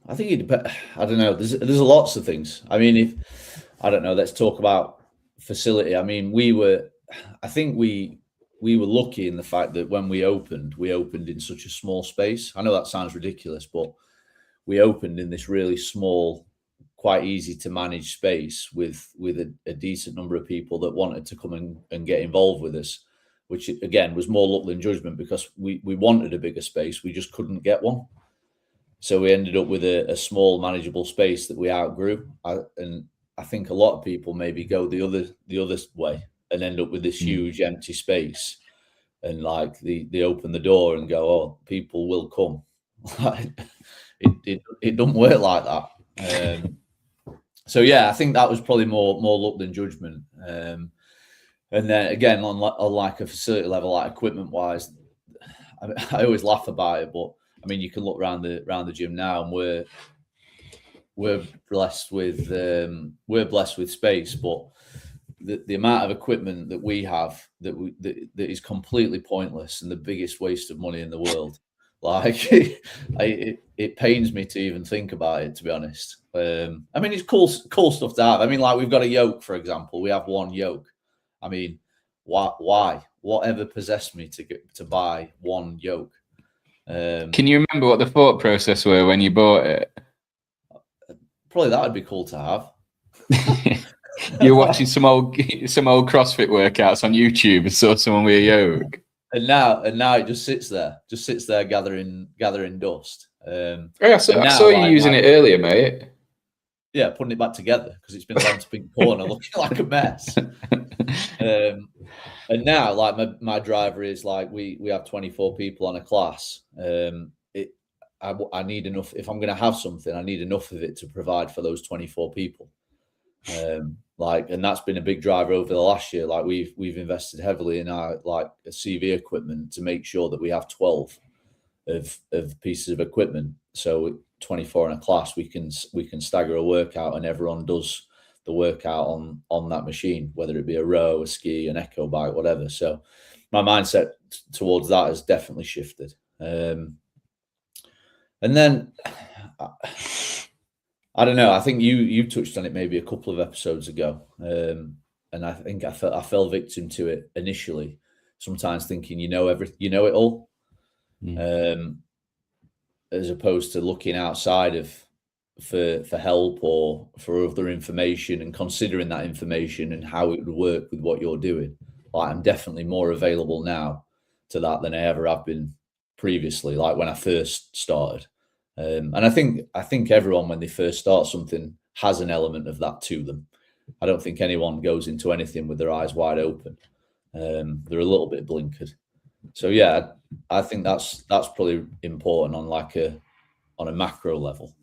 I think I don't know. There's lots of things. I mean, I don't know. Let's talk about facility. I mean, I think we were lucky in the fact that when we opened in such a small space. I know that sounds ridiculous, but we opened in this really small, quite easy to manage space with a decent number of people that wanted to come and get involved with us, which again was more luck than judgment, because we wanted a bigger space. We just couldn't get one. So we ended up with a small manageable space that we outgrew. And I think a lot of people maybe go the other way and end up with this huge empty space. And like they open the door and go, oh, people will come. It doesn't work like that. So yeah, I think that was probably more luck than judgment. And then again, on like a facility level, like equipment wise, I always laugh about it, but I mean, you can look around the gym now, and we're blessed with space, but the amount of equipment that we have that is completely pointless and the biggest waste of money in the world. Like it pains me to even think about it, to be honest. I mean, it's cool stuff to have. I mean, like we've got a yoke, for example. We have one yoke. I mean, why? Whatever possessed me to buy one yoke? Can you remember what the thought process were when you bought it? Probably that would be cool to have. You're watching some old CrossFit workouts on YouTube and saw someone with a yoke. And now it just sits there gathering dust. I saw you using it earlier, mate. Yeah, putting it back together because it's been a to pink corner looking like a mess. And now, like my driver is like we have 24 people on a class. I need enough. If I'm going to have something, I need enough of it to provide for those 24 people. And that's been a big driver over the last year. Like we've invested heavily in our CV equipment to make sure that we have 12 of pieces of equipment. So 24 in a class, we can stagger a workout, and everyone does the workout on that machine, whether it be a row, a ski, an echo bike, whatever. So my mindset towards that has definitely shifted. And then I don't know. I think you touched on it maybe a couple of episodes ago, and I think I fell victim to it initially. Sometimes thinking you know it all, as opposed to looking outside for help or for other information and considering that information and how it would work with what you're doing. Like I'm definitely more available now to that than I ever have been previously. Like when I first started. And I think everyone, when they first start something, has an element of that to them. I don't think anyone goes into anything with their eyes wide open. They're a little bit blinkered. So yeah, I think that's probably important on a macro level,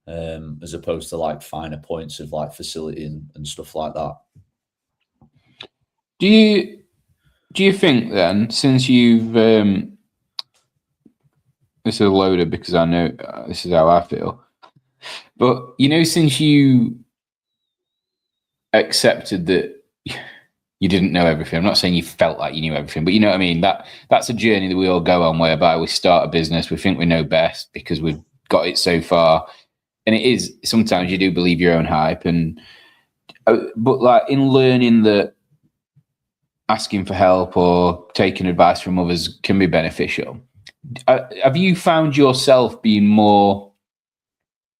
as opposed to like finer points of like facility and stuff like that. Do you think then, since you've this is a loader because I know this is how I feel. But, since you accepted that you didn't know everything, I'm not saying you felt like you knew everything, but you know what I mean? That's a journey that we all go on, whereby we start a business, we think we know best because we've got it so far. And it is, sometimes you do believe your own hype, but like in learning that asking for help or taking advice from others can be beneficial. Have you found yourself being more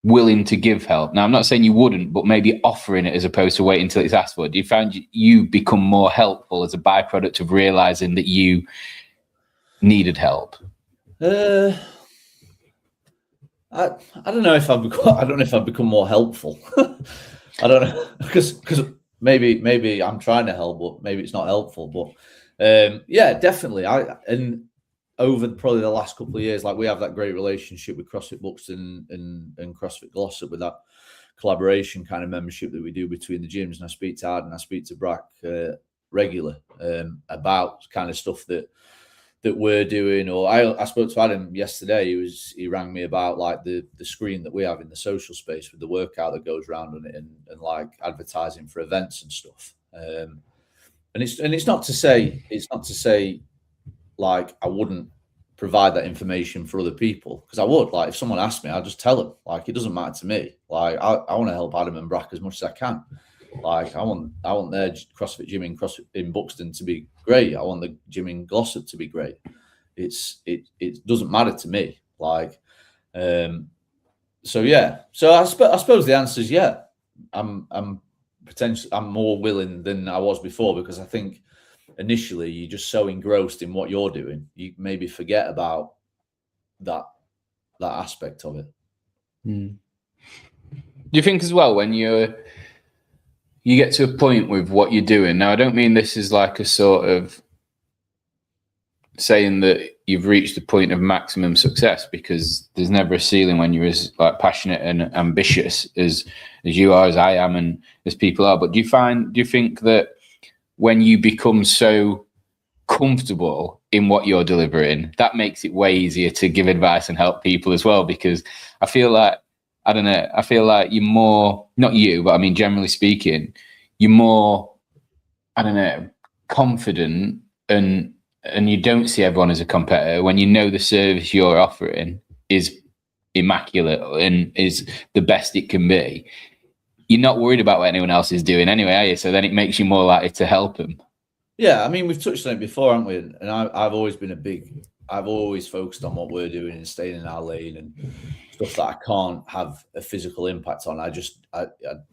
willing to give help? Now, I'm not saying you wouldn't, but maybe offering it as opposed to waiting until it's asked for. Do you find you become more helpful as a byproduct of realizing that you needed help? I don't know if I've become more helpful. I don't know, because maybe I'm trying to help, but maybe it's not helpful. But yeah, definitely. And over probably the last couple of years, like we have that great relationship with CrossFit Buxton and CrossFit Glossop, with that collaboration kind of membership that we do between the gyms. And I speak to Arden, I speak to Brack regular about kind of stuff that we're doing. Or I spoke to Adam yesterday. He rang me about like the screen that we have in the social space with the workout that goes around on it, and like advertising for events and stuff. And it's not to say like I wouldn't provide that information for other people, because I would. Like if someone asked me, I'll just tell them. Like it doesn't matter to me. Like I want to help Adam and Brack as much as I can. Like I want their CrossFit gym in Buxton to be great. I want the gym in Glossop to be great. It doesn't matter to me. Like, so yeah. So I suppose the answer is yeah. I'm more willing than I was before, because I think initially you're just so engrossed in what you're doing, you maybe forget about that aspect of it. Do you think as well, when you get to a point with what you're doing, now I don't mean this is like a sort of saying that you've reached the point of maximum success, because there's never a ceiling when you're as like passionate and ambitious as you are, as I am, and as people are. But do you think that when you become so comfortable in what you're delivering, that makes it way easier to give advice and help people as well? Because I feel like, I don't know, I feel like you're more, not you, but I mean, generally speaking, you're more, I don't know, confident, and you don't see everyone as a competitor when you know the service you're offering is immaculate and is the best it can be. You're not worried about what anyone else is doing anyway, are you? So then it makes you more likely to help them. Yeah, I mean, we've touched on it before, haven't we? And I've always focused on what we're doing and staying in our lane, and stuff that I can't have a physical impact on. I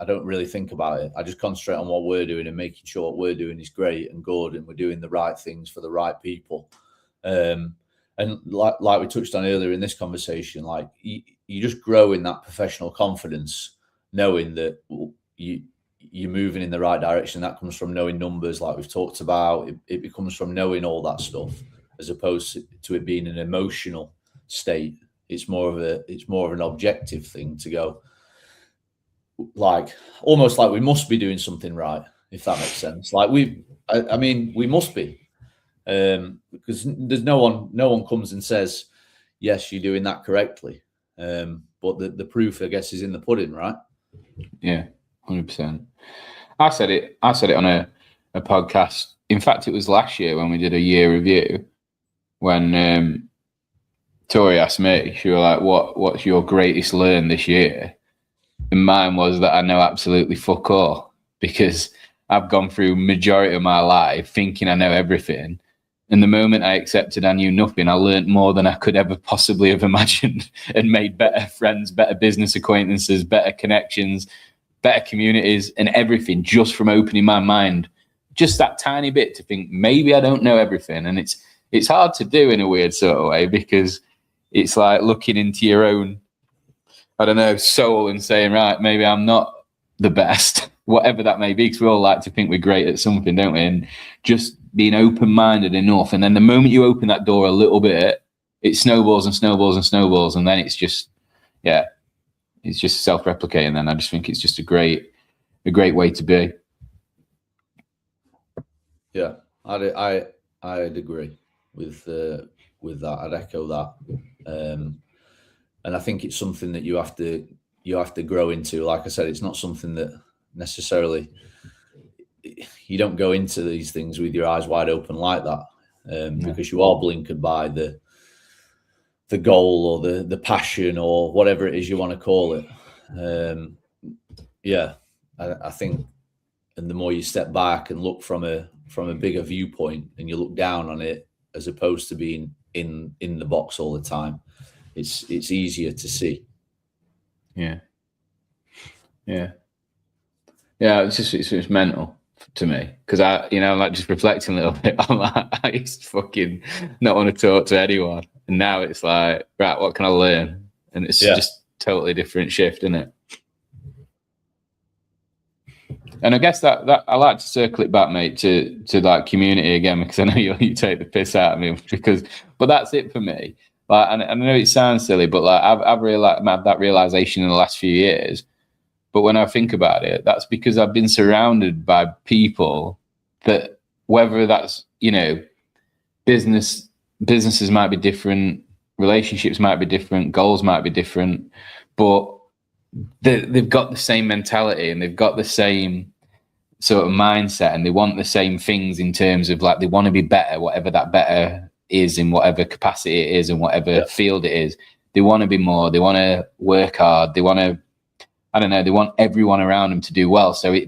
don't really think about it. I just concentrate on what we're doing and making sure what we're doing is great and good, and we're doing the right things for the right people. And like we touched on earlier in this conversation, like you just grow in that professional confidence, knowing that you're moving in the right direction. That comes from knowing numbers, like we've talked about. It becomes from knowing all that stuff, as opposed to it being an emotional state. It's more of an objective thing to go, like almost like we must be doing something right, if that makes sense. Like we must be, because there's no one comes and says, yes, you're doing that correctly. But the proof, I guess, is in the pudding, right? Yeah, 100%. I said it on a podcast. In fact, it was last year when we did a year review, when Tori asked me, she was like, what's your greatest learn this year? And mine was that I know absolutely fuck all, because I've gone through majority of my life thinking I know everything. And the moment I accepted I knew nothing, I learned more than I could ever possibly have imagined, and made better friends, better business acquaintances, better connections, better communities, and everything, just from opening my mind just that tiny bit to think maybe I don't know everything. And it's hard to do in a weird sort of way, because it's like looking into your own, I don't know, soul and saying, right, maybe I'm not the best, whatever that may be, because we all like to think we're great at something, don't we? And just being open-minded enough. And then the moment you open that door a little bit, it snowballs and snowballs and snowballs. And then it's just, yeah, it's just self-replicating. And I just think it's just a great way to be. Yeah, I'd agree with that. I'd echo that. And I think it's something that you have to grow into. Like I said, it's not something that necessarily, you don't go into these things with your eyes wide open like that, because you are blinkered by the the goal or the passion or whatever it is you want to call it. I think, and the more you step back and look from a bigger viewpoint, and you look down on it as opposed to being in the box all the time, it's easier to see. Yeah. It's mental to me, because I, like, just reflecting a little bit on that. I used to fucking not want to talk to anyone, and now it's like, right, what can I learn? And it's just totally different shift, isn't it? And I guess that I like to circle it back, mate, to like community again, because I know you take the piss out of me, but that's it for me. Like, and I know it sounds silly, but like I've had that realization in the last few years. But when I think about it, that's because I've been surrounded by people that, whether that's, businesses might be different, relationships might be different, goals might be different, but they've got the same mentality, and they've got the same sort of mindset, and they want the same things in terms of, like, they want to be better, whatever that better is, in whatever capacity it is, and whatever field it is. They want to be more, they want to work hard, they want to, I don't know, they want everyone around them to do well. So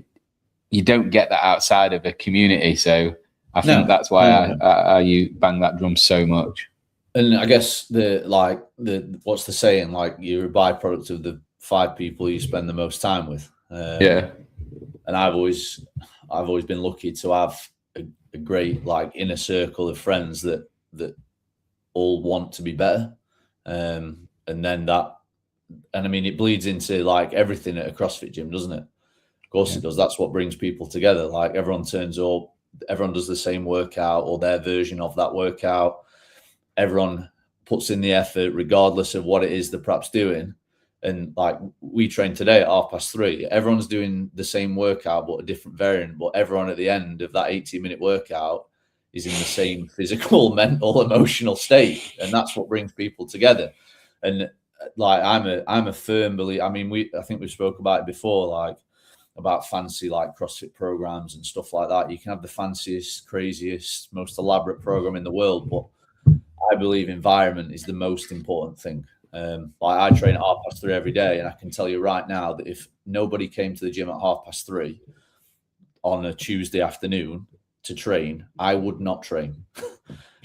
you don't get that outside of a community. So I think that's why you bang that drum so much. And I guess what's the saying? Like, you're a byproduct of the 5 people you spend the most time with. And I've always been lucky to have a great, like, inner circle of friends that all want to be better. And then and I mean, it bleeds into, like, everything at a CrossFit gym, doesn't it? Of course it does. That's what brings people together. Like, everyone turns up, everyone does the same workout or their version of that workout. Everyone puts in the effort, regardless of what it is they're perhaps doing. And, like, we trained today at 3:30. Everyone's doing the same workout, but a different variant. But everyone at the end of that 80-minute workout is in the same physical, mental, emotional state. And that's what brings people together. And, like, I'm a firm believer. I mean, I think we spoke about it before, like, about fancy, like, CrossFit programs and stuff like that. You can have the fanciest, craziest, most elaborate program in the world, but I believe environment is the most important thing. Like, I train at 3:30 every day, and I can tell you right now that if nobody came to the gym at 3:30 on a Tuesday afternoon to train, I would not train.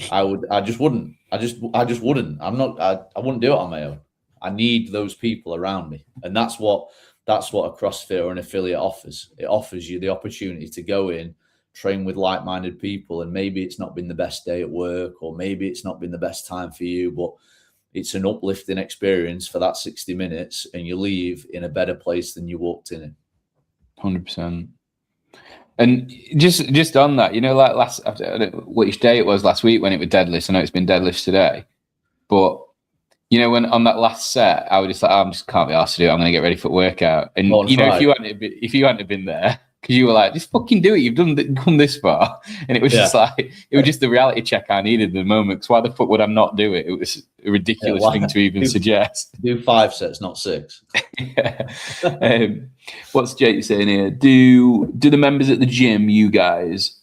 I just wouldn't. I just wouldn't. I wouldn't do it on my own. I need those people around me. And that's what a CrossFit or an affiliate offers. It offers you the opportunity to go in, train with like-minded people, and maybe it's not been the best day at work, or maybe it's not been the best time for you, but it's an uplifting experience for that 60 minutes, and you leave in a better place than you walked in. 100%. And just on that, like I don't know which day it was last week when it was deadlifts. I know it's been deadlifts today, but when on that last set, I was just like, I just can't be asked to do it. I'm going to get ready for workout. And if you hadn't been there, because you were like, just fucking do it. You've come this far, and it was just like, it was just the reality check I needed at the moment. Because why the fuck would I not do it? It was a ridiculous thing to even suggest. Do 5 sets, not 6. What's Jake saying here? Do the members at the gym, you guys,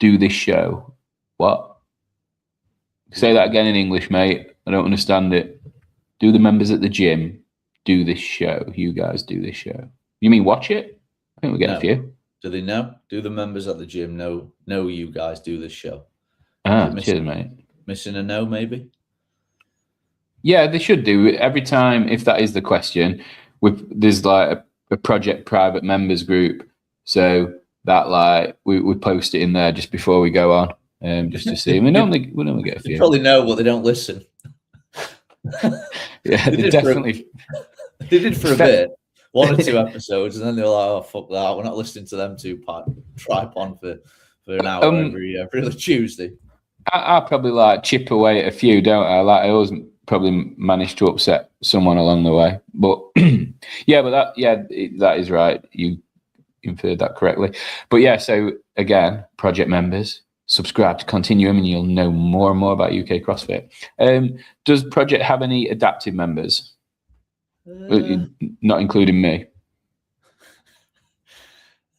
do this show? What? Say that again in English, mate. I don't understand it. Do the members at the gym do this show? You guys do this show? You mean watch it? I think we get a few. Do they know? Do the members at the gym know you guys do this show? Cheers, mate. Missing a no, maybe? Yeah, they should do. Every time, if that is the question, there's like a project private members group. So that, like, we post it in there just before we go on, just to see. We normally get a few. They probably know, but they don't listen. Yeah, they definitely. They did for a bit. 1 or 2 episodes, and then they're like, "Oh, fuck that! We're not listening to them two tripe on for an hour every Tuesday." I probably like chip away at a few, don't I? Like, I always probably manage to upset someone along the way, but that is right. You inferred that correctly. But yeah, so again, project members, subscribe to Continuum, and you'll know more and more about UK CrossFit. Does Project have any adaptive members? Not including me.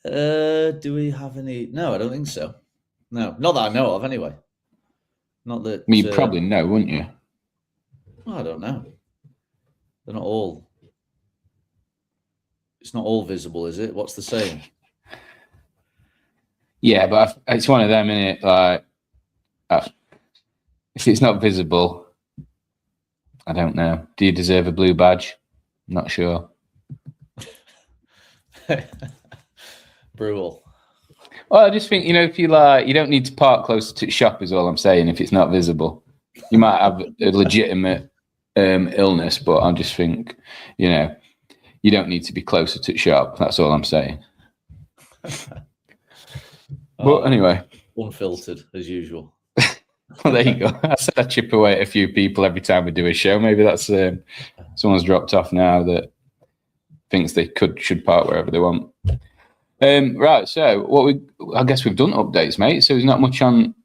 Do we have any? No, I don't think so. No, not that I know of, anyway. Not that. You'd probably know, wouldn't you? I don't know. They're not all. It's not all visible, is it? What's the saying? Yeah, but it's one of them, innit? Like, if it's not visible, I don't know. Do you deserve a blue badge? Not sure. Brutal. Well, I just think, if you you don't need to park closer to the shop, is all I'm saying. If it's not visible, you might have a legitimate illness, but I just think, you don't need to be closer to the shop. That's all I'm saying. But anyway, unfiltered as usual. Well, there you go. I said I chip away at a few people every time we do a show. Maybe that's someone's dropped off now that thinks they should park wherever they want. Right. So I guess we've done updates, mate. So there's not much on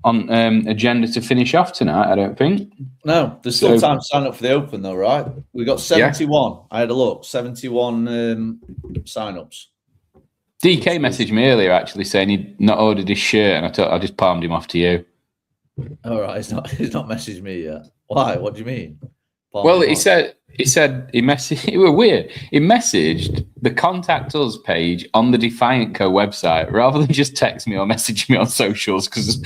agenda to finish off tonight, I don't think. No, there's still time to sign up for the Open, though, right? We got 71. Yeah. I had a look. 71 sign-ups. DK messaged me earlier, actually, saying he'd not ordered his shirt, and I just palmed him off to you. All right, he's not messaged me yet. Why? What do you mean? Well, he said he messaged. It was weird. He messaged the contact us page on the Defiant Co website rather than just text me or message me on socials, because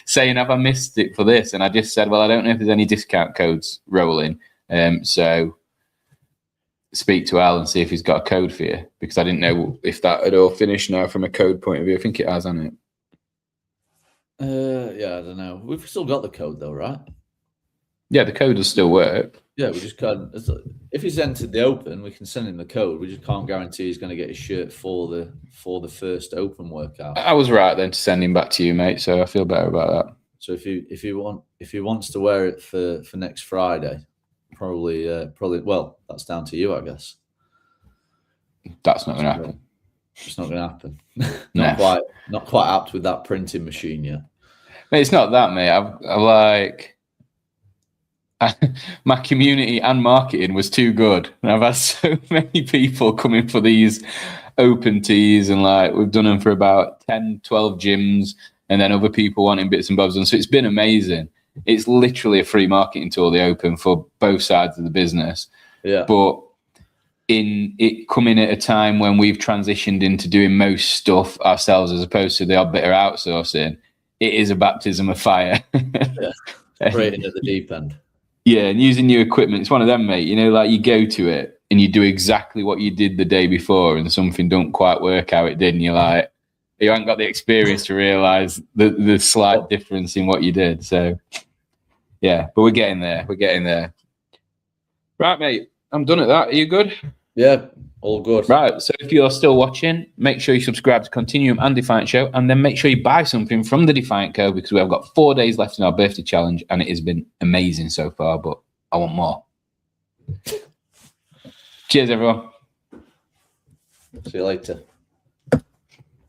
saying, "Have I missed it for this?" And I just said, "Well, I don't know if there's any discount codes rolling, so speak to Al and see if he's got a code for you," because I didn't know if that had all finished now from a code point of view. I think it has, hasn't it? Yeah, I don't know. We've still got the code though, right? Yeah, the code will still work. Yeah, we just can't. If he's entered the Open, we can send him the code. We just can't guarantee he's going to get his shirt for the first Open workout. I was right then to send him back to you, mate. So I feel better about that. So if he wants to wear it for next Friday, probably. Well, that's down to you, I guess. That's not going to happen. It's not going to happen. Not quite apt with that printing machine yet. Mate, it's not that, mate. My community and marketing was too good. And I've had so many people coming for these Open tees, and we've done them for about 10, 12 gyms, and then other people wanting bits and bobs. And so it's been amazing. It's literally a free marketing tool, the Open, for both sides of the business. Yeah. But in it coming at a time when we've transitioned into doing most stuff ourselves as opposed to the odd bit of outsourcing, it is a baptism of fire. Yeah. Straight into the deep end. Yeah, and using new equipment, it's one of them, mate. You go to it and you do exactly what you did the day before, and something don't quite work how it did, and you're like, you haven't got the experience to realise the slight difference in what you did. So, yeah, but we're getting there. We're getting there. Right, mate, I'm done at that. Are you good? Yeah, all good. Right, so if you're still watching, make sure you subscribe to Continuum and Defiant Show, and then make sure you buy something from the Defiant Co, because we have got 4 days left in our birthday challenge, and it has been amazing so far, but I want more. Cheers, everyone. See you later.